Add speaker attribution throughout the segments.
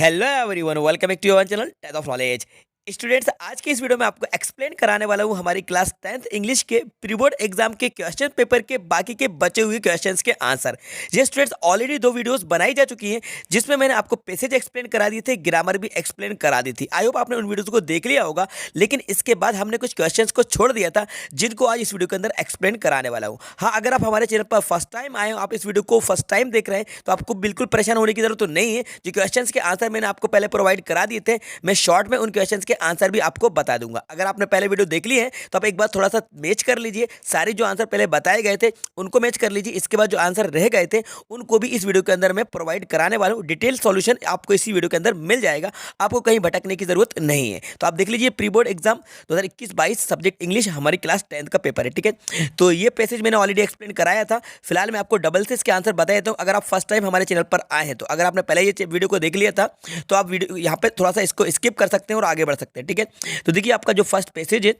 Speaker 1: Hello everyone, welcome back to your channel tenth of knowledge. Students, आज के इस video में आपको एक्सप्लेन कराने वाला हूँ हमारी क्लास 10th इंग्लिश के प्री बोर्ड एग्जाम के क्वेश्चन पेपर के बाकी के बचे हुए क्वेश्चंस के आंसर। ये स्टूडेंट्स ऑलरेडी 2 वीडियोस बनाई जा चुकी हैं जिसमें मैंने आपको पैसेज एक्सप्लेन करा दिए थे, ग्रामर भी एक्सप्लेन करा दी थी। आई होप आपने उन वीडियोस को देख लिया होगा, लेकिन इसके बाद हमने कुछ क्वेश्चन को छोड़ दिया था जिनको आज इस वीडियो के अंदर एक्सप्लेन कराने वाला हूँ। हाँ, अगर आप हमारे चैनल पर फर्स्ट टाइम आए हो, आप इस वीडियो को फर्स्ट टाइम देख रहे हैं, तो आपको बिल्कुल परेशान होने की जरूरत तो नहीं है। जो क्वेश्चन के आंसर मैंने आपको पहले प्रोवाइड करा दिए थे, मैं शॉर्ट में उन क्वेश्चन के आंसर भी आपको बता दूंगा। अगर आपने पहले वीडियो देख ली है तो आप एक बार थोड़ा सा मैच कर लीजिए, सारे जो आंसर पहले बताए गए थे उनको मैच कर लीजिए। इसके बाद जो आंसर रह गए थे उनको भी इस वीडियो के अंदर मैं प्रोवाइड कराने वाला हूं। डिटेल सॉल्यूशन आपको इसी वीडियो के अंदर मिल जाएगा, आपको कहीं भटकने की जरूरत नहीं है। तो आप देख लीजिए, pre board exam 2021-22 subject English हमारी क्लास 10th का पेपर है, ठीक है। तो ये पैसेज मैंने ऑलरेडी एक्सप्लेन कराया था। फिलहाल मैं आपको डबल से इसके आंसर बता देता हूं। अगर आप फर्स्ट टाइम हमारे चैनल पर आए हैं, तो अगर आपने पहले ये वीडियो को देख लिया था तो आप वीडियो यहाँ पे थोड़ा सा इसको स्किप कर सकते हैं और आगे बढ़ सकते हैं, ठीक है। तो देखिए, आपका जो फर्स्ट पैसेज है,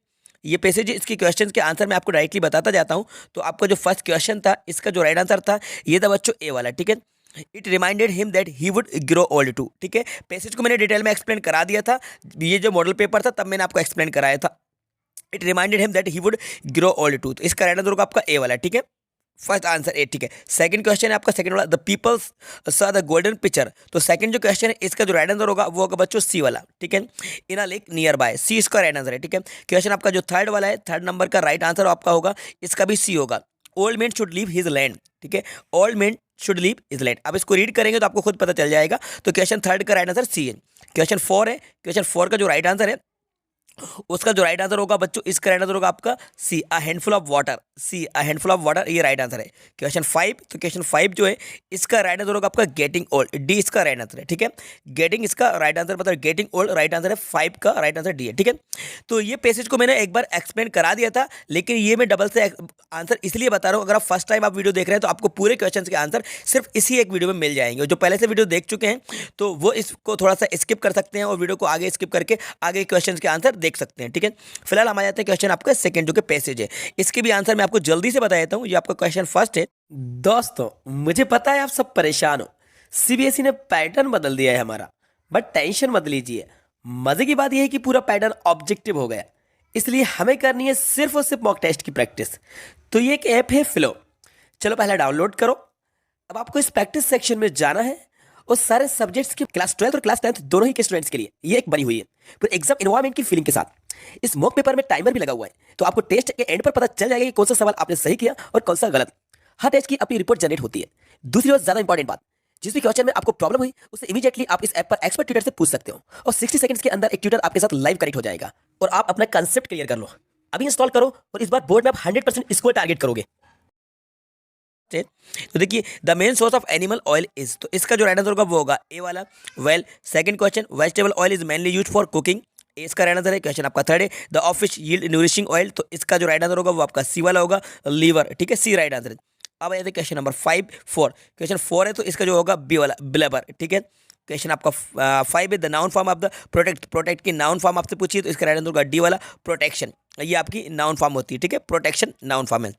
Speaker 1: ये पैसेज इसके क्वेश्चन के आंसर मैं आपको डायरेक्टली बताता जाता हूं। तो आपका जो फर्स्ट क्वेश्चन था, इसका जो राइट आंसर था ये था बच्चों ए वाला, ठीक है। It reminded him that he would grow old too, ठीक है। पैसेज को मैंने डिटेल में एक्सप्लेन करा दिया था, ये जो मॉडल पेपर था तब मैंने आपको एक्सप्लेन कराया था। It reminded him that he would grow old too, तो इसका राइट आंसर होगा आपका ए वाला, ठीक है। फर्स्ट आंसर ए, ठीक है। सेकंड क्वेश्चन है आपका सेकंड वाला, द पीपल्स सा द गोल्डन पिक्चर। तो सेकंड जो क्वेश्चन है इसका जो राइट आंसर होगा वो होगा बच्चों सी वाला, ठीक है। इन अ लेक नियर बाय, सी इसका राइट आंसर है, ठीक है। क्वेश्चन आपका जो थर्ड वाला है, थर्ड नंबर का राइट आंसर आपका होगा, इसका भी सी होगा। Old man should leave his land, ठीक है। Old man should leave his land. अब इसको रीड करेंगे तो आपको खुद पता चल जाएगा। तो क्वेश्चन थर्ड का राइट आंसर सी है। क्वेश्चन 4 है, क्वेश्चन 4 का जो राइट आंसर है उसका जो राइट आंसर होगा बच्चों, इसका राइट आंसर होगा आपका C, a handful of water. C, a handful of water, ये राइट आंसर है। क्वेश्चन 5, तो क्वेश्चन 5 जो है इसका राइट आंसर होगा आपका गेटिंग ओल्ड, डी इसका राइट आंसर है, ठीक है। गेटिंग इसका राइट आंसर, मतलब गेटिंग ओल्ड राइट आंसर है, 5 का राइट आंसर डी है, ठीक है। तो ये पैसेज को मैंने एक बार एक्सप्लेन करा दिया था, लेकिन ये मैं डबल से आंसर इसलिए बता रहा हूँ, अगर आप फर्स्ट टाइम आप वीडियो देख रहे हैं तो आपको पूरे क्वेश्चन के आंसर सिर्फ इसी एक वीडियो में मिल जाएंगे। जो पहले से वीडियो देख चुके हैं तो वो इसको थोड़ा सा स्किप कर सकते हैं और वीडियो को आगे स्किप करके आगे क्वेश्चन के आंसर देख सकते हैं, ठीक है। फिलहाल हम आ जाते हैं क्वेश्चन आपका सेकंड, जो कि पैसेज है। इसके भी आंसर मैं आपको जल्दी से बता देता हूं। ये आपका क्वेश्चन फर्स्ट है। दोस्तों, मुझे पता है आप सब परेशान हो, सीबीएसई ने पैटर्न बदल दिया है हमारा, बट टेंशन मत लीजिए। मजे की बात यह है कि पूरा पैटर्न ऑब्जेक्टिव हो गया, इसलिए हमें करनी है सिर्फ और सिर्फ मॉक टेस्ट की प्रैक्टिस। तो ये एक ऐप है फ्लो, चलो पहले डाउनलोड करो। अब आपको इस प्रैक्टिस सेक्शन में जाना है और सारे सब्जेक्ट्स की क्लास 12 और क्लास 10 दोनों ही के स्टूडेंट्स के लिए ये एक बनी हुई है, पूरे एग्जाम एनवायरनमेंट की फीलिंग के साथ। इस मॉक पेपर में टाइमर भी लगा हुआ है, तो आपको टेस्ट के एंड पर पता चल जाएगा कि कौन सा सवाल आपने सही किया और कौन सा गलत। हर टेस्ट की अपनी रिपोर्ट जनरेट होती है। दूसरी और ज्यादा इंपॉर्टेंट बात, जिस भी क्वेश्चन में आपको प्रॉब्लम हुई उससे इमीडिएटली आप इस ऐप पर एक्सपर्ट ट्यूटर से पूछ सकते हो, और 60 सेकंड्स के अंदर एक ट्यूटर आपके साथ लाइव कनेक्ट हो जाएगा और आप अपना कंसेप्ट क्लियर कर लो। अभी इंस्टॉल करो और इस बार बोर्ड में आप 100% स्कोर टारगेट करोगे। तो देखिए, the main source of animal oil is, तो इसका जो राइट आंसर होगा वो होगा ए वाला, well. Second question, vegetable oil is mainly used for cooking, इसका राइट आंसर है। क्वेश्चन आपका थर्ड है, the of fish yield nourishing oil, तो इसका जो राइट आंसर होगा वो आपका सी वाला होगा, लीवर, ठीक है, सी राइट आंसर है। अब आते हैं क्वेश्चन नंबर 4, क्वेश्चन 4 है तो इसका जो होगा बी वाला, ब्लेबर, ठीक है। क्वेश्चन आपका 5 है, the noun form of the protect, protect की नाउन फॉर्म आपसे पूछिए, तो इसका राइट आंसर होगा डी वाला, प्रोटेक्शन। ये आपकी नाउन फॉर्म होती है, ठीक है, प्रोटेक्शन नाउन फॉर्म है।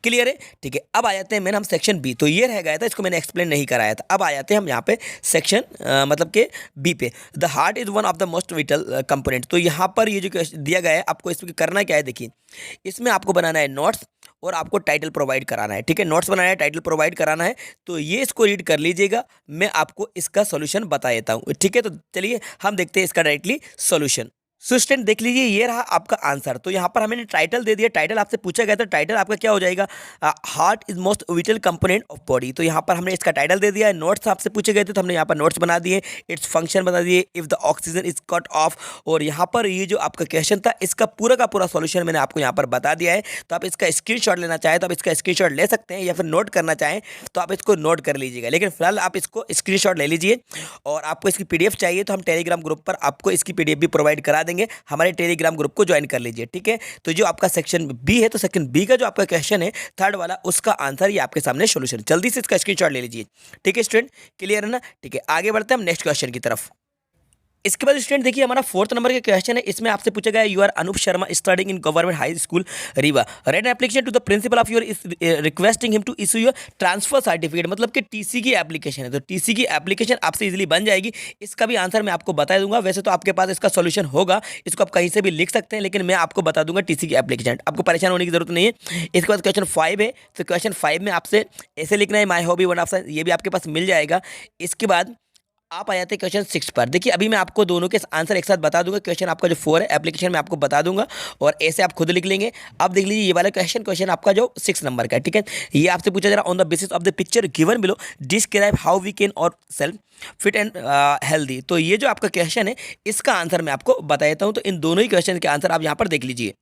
Speaker 1: क्लियर है, ठीक है। अब आ जाते हैं मैन हम सेक्शन बी, तो ये रह गया था, इसको मैंने एक्सप्लेन नहीं कराया था। अब आ जाते हैं हम यहाँ पे सेक्शन मतलब के बी पे। The heart is one of the most whittle component, तो यहाँ पर ये जो दिया गया है आपको इसमें करना क्या है, देखिए इसमें आपको बनाना है नोट्स और आपको टाइटल प्रोवाइड कराना है, ठीक है। नोट्स बनाना है, टाइटल प्रोवाइड कराना है, तो ये इसको रीड कर लीजिएगा, मैं आपको इसका सॉल्यूशन बता देता हूँ, ठीक है। तो चलिए हम देखते हैं इसका डायरेक्टली सॉल्यूशन। सो स्टूडेंट देख लीजिए, ये रहा आपका आंसर। तो यहाँ पर हमें टाइटल दे दिया, टाइटल आपसे पूछा गया था, टाइटल आपका क्या हो जाएगा, heart is most whittle component of body, तो यहाँ पर हमने इसका टाइटल दे दिया है। नोट्स आपसे पूछे गए थे तो हमने यहाँ पर नोट्स बना दिए, इट्स फंक्शन बना दिए, if the oxygen is cut off, और यहाँ पर ये जो आपका क्वेश्चन था इसका पूरा का पूरा सॉल्यूशन मैंने आपको यहाँ पर बता दिया है। तो आप इसका स्क्रीनशॉट लेना चाहें तो आप इसका स्क्रीनशॉट ले सकते हैं, या फिर नोट करना चाहें तो आप इसको नोट कर लीजिएगा, लेकिन फिलहाल आप इसको स्क्रीनशॉट ले लीजिए। और आपको इसकी पीडीएफ चाहिए तो हम टेलीग्राम ग्रुप पर आपको इसकी पीडीएफ भी प्रोवाइड करा देंगे, हमारे टेलीग्राम ग्रुप को ज्वाइन कर लीजिए, ठीक है। तो जो आपका सेक्शन बी है, तो सेक्शन बी का जो आपका क्वेश्चन है थर्ड वाला, उसका आंसर ये आपके सामने सॉल्यूशन, जल्दी से इसका स्क्रीनशॉट ले लीजिए, ठीक है स्टूडेंट। क्लियर है ना, ठीक है। आगे बढ़ते हैं हम नेक्स्ट क्वेश्चन की तरफ। इसके बाद स्टूडेंट देखिए हमारा 4th नंबर का क्वेश्चन है, इसमें आपसे पूछा गया you are Anoop Sharma studding in government high school Rewa, write application to the principal of your requesting him to issue your transfer certificate, मतलब कि टीसी की एप्लीकेशन है, तो टीसी की एप्लीकेशन आपसे इजीली बन जाएगी। इसका भी आंसर मैं आपको बता दूंगा, वैसे तो आपके पास इसका सोल्यूशन होगा, इसको आप कहीं से भी लिख सकते हैं, लेकिन मैं आपको बता दूंगा टीसी की एप्लीकेशन, आपको परेशान होने की जरूरत नहीं है। इसके बाद क्वेश्चन 5 है, तो क्वेश्चन 5 में आपसे ऐसे लिखना है माई हॉबी वन ऑफ, ये भी आपके पास मिल जाएगा। इसके बाद आप आ जाते हैं क्वेश्चन 6 पर। देखिए अभी मैं आपको दोनों के आंसर एक साथ बता दूंगा, क्वेश्चन आपका जो 4 है एप्लीकेशन में आपको बता दूंगा और ऐसे आप खुद लिख लेंगे। अब देख लीजिए ये वाला क्वेश्चन आपका जो 6 नंबर का है, ठीक है। ये आपसे पूछा जा रहा on the basis of the picture given below describe how we can our self fit and healthy. तो ये जो आपका क्वेश्चन है इसका आंसर मैं आपको बता देता हूँ, तो इन दोनों ही क्वेश्चन के आंसर आप यहाँ पर देख लीजिए।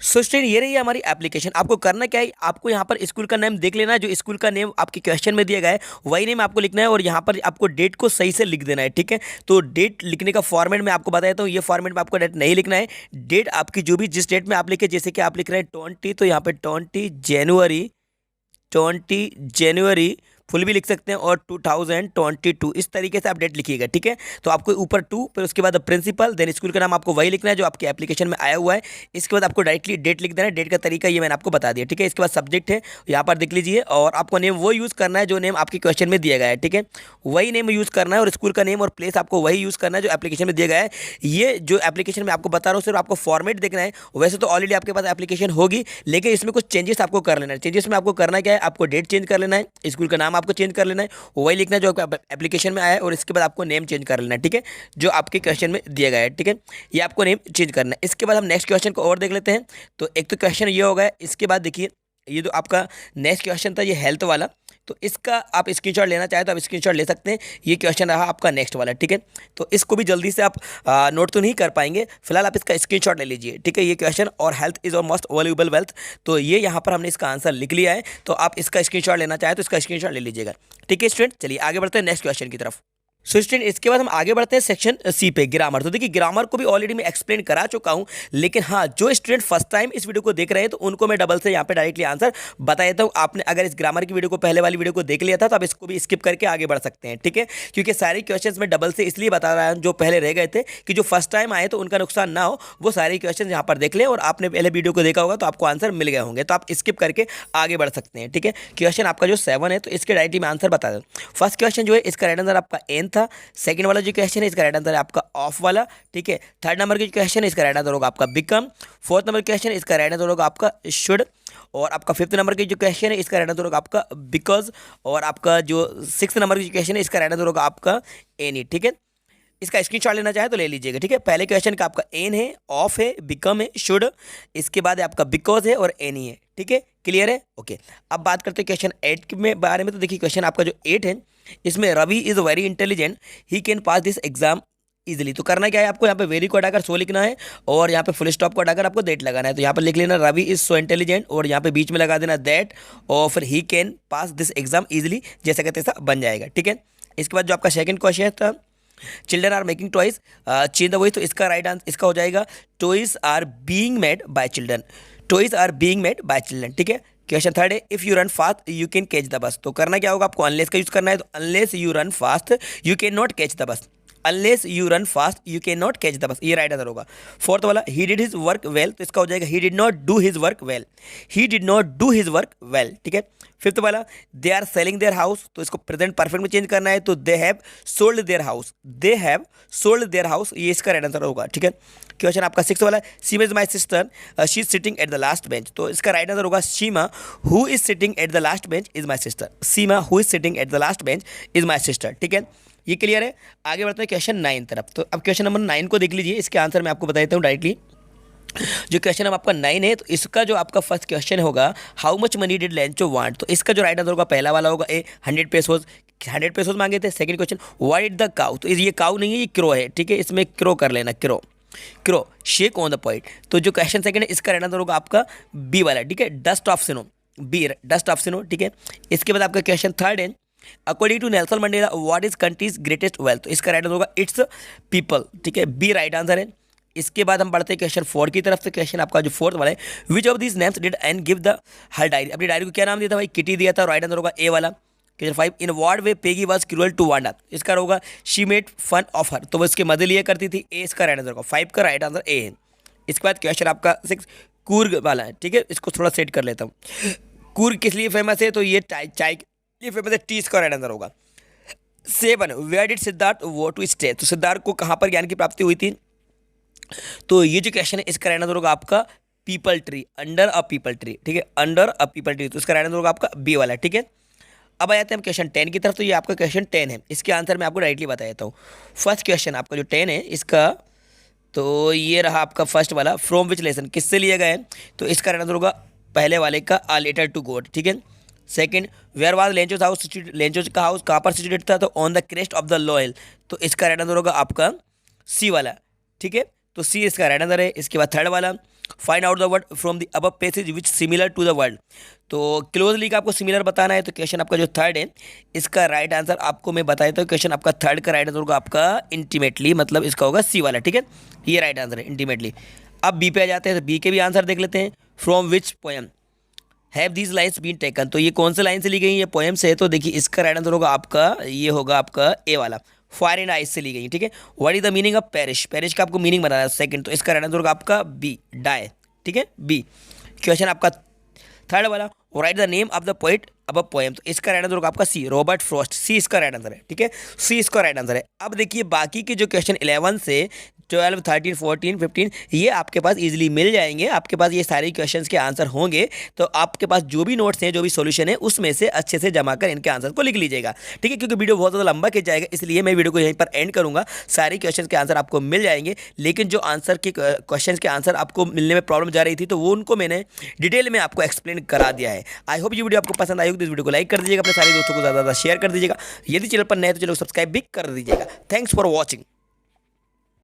Speaker 1: सो स्टूडेंट ये रही है हमारी एप्लीकेशन। आपको करना क्या है, आपको यहाँ पर स्कूल का नेम देख लेना है, जो स्कूल का नेम आपके क्वेश्चन में दिया गया है वही नेम आपको लिखना है और यहाँ पर आपको डेट को सही से लिख देना है, ठीक है। तो डेट लिखने का फॉर्मेट मैं आपको बता देता हूँ, ये फॉर्मेट में आपको डेट नहीं लिखना है, डेट आपकी जो भी जिस डेट में आप लिखे, जैसे कि आप लिख रहे हैं 20, तो यहाँ पर 20 जनवरी फुल भी लिख सकते हैं और 2022 इस तरीके से आप डेट लिखिएगा, ठीक है। तो आपको ऊपर 2 फिर उसके बाद प्रिंसिपल देन स्कूल का नाम आपको वही लिखना है जो आपके एप्लीकेशन में आया हुआ है। इसके बाद आपको डायरेक्टली डेट लिख देना है, डेट का तरीका ये मैंने आपको बता दिया, ठीक है। इसके बाद सब्जेक्ट है यहाँ पर देख लीजिए और आपको नेम वो यूज़ करना है जो नेम आपके क्वेश्चन में दिया गया है, ठीक है, वही नेम यूज़ करना है और स्कूल का नेम और प्लेस आपको वही यूज़ करना है जो एप्लीकेशन में दिया गया है। ये जो एप्लीकेशन में आपको बता रहा हूँ सिर्फ आपको फॉर्मेट देखना है, वैसे तो ऑलरेडी आपके पास एप्लीकेशन होगी, लेकिन इसमें कुछ चेंजेस आपको कर लेना है। चेंजेस में आपको करना क्या है, आपको डेट चेंज कर लेना है, स्कूल का नाम आपको चेंज कर लेना है, वही लिखना है जो एप्लीकेशन में आया है और इसके बाद आपको नेम चेंज कर लेना है, ठीक है, जो आपके क्वेश्चन में दिया गया है, ठीक है। ये आपको नेम चेंज करना है। इसके बाद हम नेक्स्ट क्वेश्चन को और देख लेते हैं। तो एक तो क्वेश्चन ये होगा, इसके बाद देखिए ये जो आपका नेक्स्ट क्वेश्चन था ये हेल्थ वाला, तो इसका आप स्क्रीनशॉट लेना चाहे तो आप स्क्रीनशॉट ले सकते हैं। ये क्वेश्चन रहा आपका नेक्स्ट वाला, ठीक है। तो इसको भी जल्दी से आप नोट तो नहीं कर पाएंगे, फिलहाल आप इसका स्क्रीनशॉट ले लीजिए, ठीक है। ये क्वेश्चन और हेल्थ इज और मोस्ट वैल्यूएबल वेल्थ, तो ये यहाँ पर हमने इसका आंसर लिख लिया है, तो आप इसका स्क्रीनशॉट लेना चाहे तो इसका स्क्रीनशॉट ले लीजिएगा, ठीक है स्टूडेंट। चलिए आगे बढ़ते हैं नेक्स्ट क्वेश्चन की तरफ। सो स्टूडेंट इसके बाद हम आगे बढ़ते हैं सेक्शन सी पे, ग्रामर। तो देखिए ग्रामर को भी ऑलरेडी मैं एक्सप्लेन करा चुका हूं, लेकिन हाँ जो स्टूडेंट फर्स्ट टाइम इस वीडियो को देख रहे हैं तो उनको मैं डबल से यहाँ पे डायरेक्टली आंसर बता देता हूँ। आपने अगर इस ग्रामर की वीडियो को पहले वाली वीडियो को देख लिया था तो आप इसको भी स्किप करके आगे बढ़ सकते हैं, ठीक है, क्योंकि सारे क्वेश्चन मैं डबल से इसलिए बता रहा हूँ जो पहले रह गए थे कि जो फर्स्ट टाइम आए तो उनका नुकसान ना हो, वो सारे क्वेश्चन यहाँ पर देख लें और आपने पहले वीडियो को देखा होगा तो आपको आंसर मिल गए होंगे, तो आप स्किप करके आगे बढ़ सकते हैं, ठीक है। क्वेश्चन आपका जो 7 है तो इसके डायरेक्टली मैं आंसर बता दूँ। फर्स्ट क्वेश्चन जो है इसका राइट आंसर आपका एन था, सेकंड वाला जो क्वेश्चन है इसका राइट आंसर है आपका ऑफ वाला, ठीक है। थर्ड नंबर का क्वेश्चन है इसका राइट आंसर होगा आपका बिकम, फोर्थ नंबर क्वेश्चन है इसका राइट आंसर होगा आपका शुड, और आपका फिफ्थ नंबर की जो क्वेश्चन है इसका राइट आंसर होगा आपका बिकॉज, और आपका जो सिक्स नंबर की क्वेश्चन है इसका राइट आंसर होगा आपका एनी, ठीक है। इसका स्क्रीनशॉट लेना चाहे तो ले लीजिएगा, ठीक है। पहले क्वेश्चन का आपका एन है, ऑफ है, बिकम है, शुड, इसके बाद आपका बिकॉज है और एनी है, ठीक है, क्लियर है, ओके। अब बात करते हैं क्वेश्चन 8 में बारे में। तो देखिए क्वेश्चन आपका जो 8 है इसमें Ravi is very intelligent, he can pass this exam easily. तो करना क्या है, आपको यहाँ पे वेरी को हटाकर सो लिखना है और यहाँ पे फुल स्टॉप को हटाकर आपको दैट लगाना है। तो यहाँ पर लिख लेना रवि इज सो इंटेलिजेंट और यहाँ पे बीच में लगा देना दैट और फिर ही can pass this exam easily, जैसा कहते ऐसा बन जाएगा, ठीक है। इसके बाद जो आपका सेकंड क्वेश्चन था children are making toys change the voice, तो इसका राइट आंसर इसका हो जाएगा toys are being made by children, toys are being made by children, ठीक है। क्वेश्चन थर्ड है if you run fast you can catch the bus. तो करना क्या होगा, आपको अनलेस का यूज़ करना है, तो unless you run fast you can not catch the bus, unless you run fast you can not catch the bus, ये राइट आंसर होगा। फोर्थ वाला he did his work well, तो इसका हो जाएगा he did not do his work well, he did not do his work well, ठीक है। Fifth वाला they are selling their house, तो इसको प्रेजेंट परफेक्ट में चेंज करना है, तो they have sold their house, they have sold their house, ये इसका राइट आंसर होगा, ठीक है। क्वेश्चन आपका सिक्स वाला Seema is my sister she is sitting at the last bench, तो इसका राइट आंसर होगा Seema who is sitting at the last bench is my sister, Seema who is sitting at the last bench is my sister, ठीक है। ये clear है। आगे बढ़ते हैं क्वेश्चन 9 तरफ। तो अब क्वेश्चन नंबर 9 को देख लीजिए, इसके आंसर मैं आपको बता देता हूँ डायरेक्टली। जो क्वेश्चन आपका 9 है तो इसका जो आपका फर्स्ट क्वेश्चन होगा how much money did Lencho want, तो इसका जो राइट आंसर होगा पहला वाला होगा ए 100 पेसोज, 100 पेसोज मांगे थे। Second question what did the cow, तो ये काउ नहीं है ये क्रो है, ठीक है, इसमें क्रो कर लेना, crow crow shake on the point. तो जो क्वेश्चन सेकंड है इसका राइट आंसर होगा आपका बी वाला, ठीक है, dust of snow, B dust of snow, ठीक है। इसके बाद आपका क्वेश्चन थर्ड है according to Nelson Mandela what is country's greatest wealth, तो इसका राइट आंसर होगा इट्स पीपल, ठीक है, बी राइट आंसर है। इसके बाद हम बढ़ते हैं क्वेश्चन 4 की तरफ से। क्वेश्चन आपका जो फोर्थ वाला है which of this names did and give the her diary, अपनी डायरी को क्या नाम दिया था भाई, किटी दिया था, राइट आंसर होगा ए वाला। Question 5, in what way Peggy was cruel to Wanda, इसका होगा she made fun of her, तो वो इसके मदर लिए करती थी, ए इसका राइट आंसर होगा, 5 का राइट आंसर ए है। इसके बाद क्वेश्चन आपका 6 कूर्ग वाला है, ठीक है, इसको थोड़ा सेट कर लेता हूँ। कूर्ग किस लिए फेमस है, तो ये चाय के लिए फेमस है, टी इसका राइट आंसर होगा। 7, वेयर डिड सिद्धार्थ वो टू स्टे, तो सिद्धार्थ को कहाँ पर ज्ञान की प्राप्ति हुई थी, तो ये जो क्वेश्चन है इसका राइट आंसर होगा आपका people tree, under a people tree, ठीक है, अंडर अ पीपल ट्री, तो इसका राइट आंसर होगा आपका बी वाला, ठीक है। अब आ जाते हैं हम क्वेश्चन 10 की तरफ, तो ये आपका क्वेश्चन 10 है, इसके आंसर मैं आपको डायरेक्टली बता देता हूँ। फर्स्ट क्वेश्चन आपका जो 10 है इसका, तो ये रहा आपका फर्स्ट वाला, फ्रॉम विच लेसन, किससे लिया गया है, तो इसका राइट आंसर होगा पहले वाले का अ लेटर टू गॉड, ठीक है। Second, where was Lencho's house, Lencho's का हाउस कहाँ पर सिचुएटेड था, तो on the crest of the low hill, तो इसका राइट आंसर होगा आपका सी वाला, ठीक है, तो सी इसका राइट आंसर है। इसके बाद थर्ड वाला, find out the word from the above passage which similar to the word, तो क्लोजली का आपको सिमिलर बताना है, तो क्वेश्चन आपका जो थर्ड है इसका राइट आंसर आपको मैं बता देता हूँ, क्वेश्चन आपका थर्ड का राइट आंसर होगा आपका इंटीमेटली, मतलब इसका होगा सी वाला, ठीक है, ये राइट आंसर है इंटीमेटली। अब बी पे आ जाते हैं, तो बी के भी आंसर देख लेते हैं। From which poem have these lines been taken, तो ये कौन से लाइन से ली गई, ये पोएम से है, तो देखिए इसका राइट आंसर होगा आपका, ये होगा आपका ए वाला, फायर एंड आइस से ली गई, ठीक है। What is the meaning of perish, perish का आपको मीनिंग बताना है सेकंड, तो इसका राइट आंसर होगा आपका बी, डाई, ठीक है, बी। क्वेश्चन आपका थर्ड वाला, right the name of the poet अब पोएम, तो इसका राइट आंसर होगा आपका सी, रॉबर्ट फ्रॉस्ट, सी इसका राइट आंसर है, ठीक है, सी इसका राइट आंसर है। अब देखिए बाकी के जो क्वेश्चन 11 से 12, 13, 14, 15 ये आपके पास इजीली मिल जाएंगे, आपके पास ये सारे क्वेश्चंस के आंसर होंगे, तो आपके पास जो भी नोट्स हैं, जो भी सॉल्यूशन है, उसमें से अच्छे से जमा कर इनके आंसर को लिख लीजिएगा, ठीक है, क्योंकि वीडियो बहुत ज़्यादा लंबा खिंच जाएगा, इसलिए मैं वीडियो को यहीं पर एंड करूंगा। सारे क्वेश्चन के आंसर आपको मिल जाएंगे, लेकिन जो आंसर के क्वेश्चन के आंसर आपको मिलने में प्रॉब्लम जा रही थी, तो वो उनको मैंने डिटेल में आपको एक्सप्लेन करा दिया है। आई होप ये वीडियो आपको पसंद आई होगी, तो इस वीडियो को लाइक कर दीजिएगा, अपने सारे दोस्तों को ज़्यादा शेयर कर दीजिएगा, यदि चैनल पर नए तो चैनल को सब्सक्राइब भी कर दीजिएगा। Thanks for watching.